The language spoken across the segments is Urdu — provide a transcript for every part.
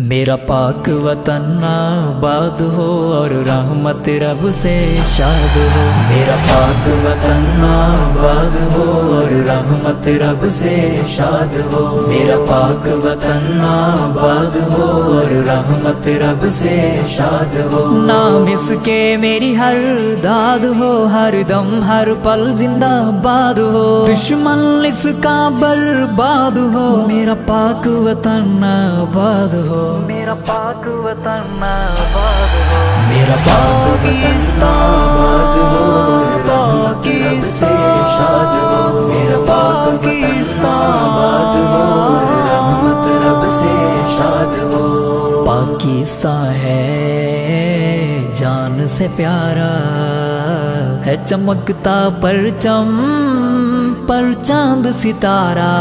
میرا پاک وطن آباد ہو اور رحمت رب سے شاد ہو۔ میرا پاک وطن آباد ہو اور رحمت رب سے شاد ہو۔ میرا پاک وطن آباد ہو اور رحمت رب سے شاد ہو۔ نام اس کے میری ہر داد ہو، ہر دم ہر پل زندہ باد ہو، دشمن اس کا برباد ہو۔ میرا پاک وطن آباد ہو، میرا پاک وطن آباد ہو۔ میرا پاکستان آباد ہو، رحمت رب سے شاد ہو۔ میرا پاکستان آباد ہو، رحمت رب سے شاد ہو۔ پاکستان ہے جان سے پیارا، ہے چمکتا پرچم پر چاند ستارہ،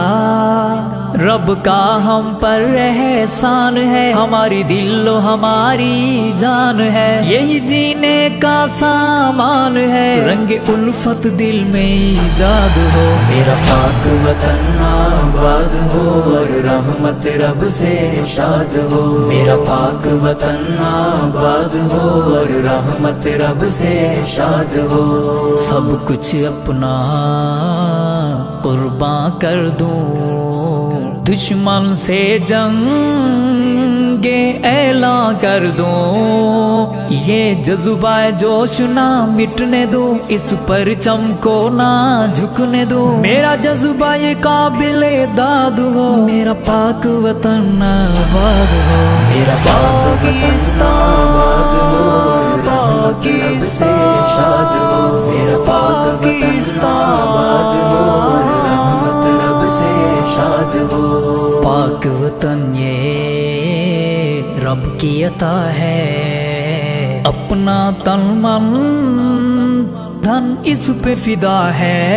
رب کا ہم پر احسان ہے، ہماری دل و ہماری جان ہے، یہی جینے کا سامان ہے، رنگ الفت دل میں ایجاد ہو۔ میرا پاک وطن آباد ہو اور رحمت رب سے شاد ہو۔ میرا پاک وطن آباد ہو اور رحمت رب سے شاد ہو۔ سب کچھ اپنا قربان کر دوں، دشمن سے جنگ اعلان کر دوں، یہ جذبہ جوش نہ مٹنے دوں، اس پرچم کو نہ جھکنے دوں، میرا جذبہ یہ قابل داد ہو۔ میرا پاک وطن آباد ہو، میرا پاکستان آباد ہو، رحمت رب سے شاد ہو۔ میرا پاکستان آباد ہو، رحمت رب سے شاد ہو۔ پاک وطن یہ رب کی عطا ہے، اپنا تن من دھن اس پہ فدا ہے،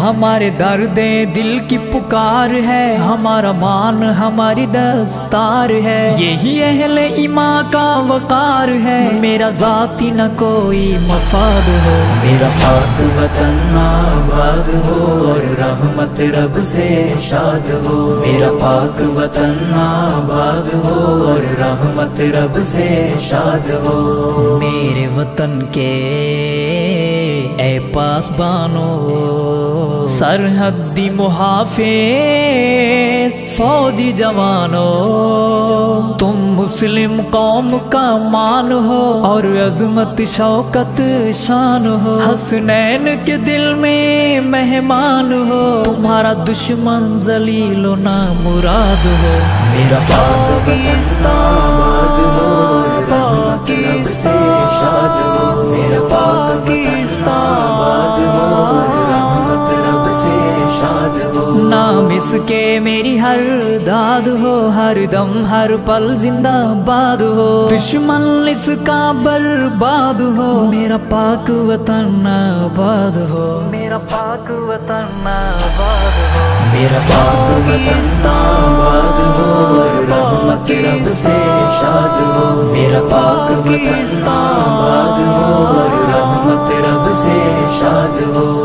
ہمارے درد دل کی پکار ہے، ہمارا مان ہماری دستار ہے، یہی اہل ایمان کا وقار ہے، میرا ذاتی نہ کوئی مفاد ہو۔ میرا پاک وطن آباد ہو اور رحمت رب سے شاد ہو۔ میرا پاک وطن آباد ہو اور رحمت رب سے شاد ہو۔ میرے وطن کے اے پاسبانو، سرحدی محافظ فوجی جوانو، تم مسلم قوم کا مان ہو اور عظمت شوکت شان ہو، حسنین کے دل میں مہمان ہو، تمہارا دشمن ذلیل و نامراد ہو۔ میرا پاکستان آباد ہو، رحمت رب سے شاد ہو۔ میرا پاکستان آباد ہو، رحمت رب سے شاد ہو۔ نام اس کے میری ہر داد ہو، ہر دم ہر پل زندہ باد ہو، دشمن اس کا برباد ہو۔ میرا پاک وطن آباد ہو، میرا پاک وطن آباد ہو۔ میرا پاکستان آباد ہو، رحمت رب سے شاد ہو۔ میرا پاکستان آباد ہو، رحمت رب سے شاد ہو۔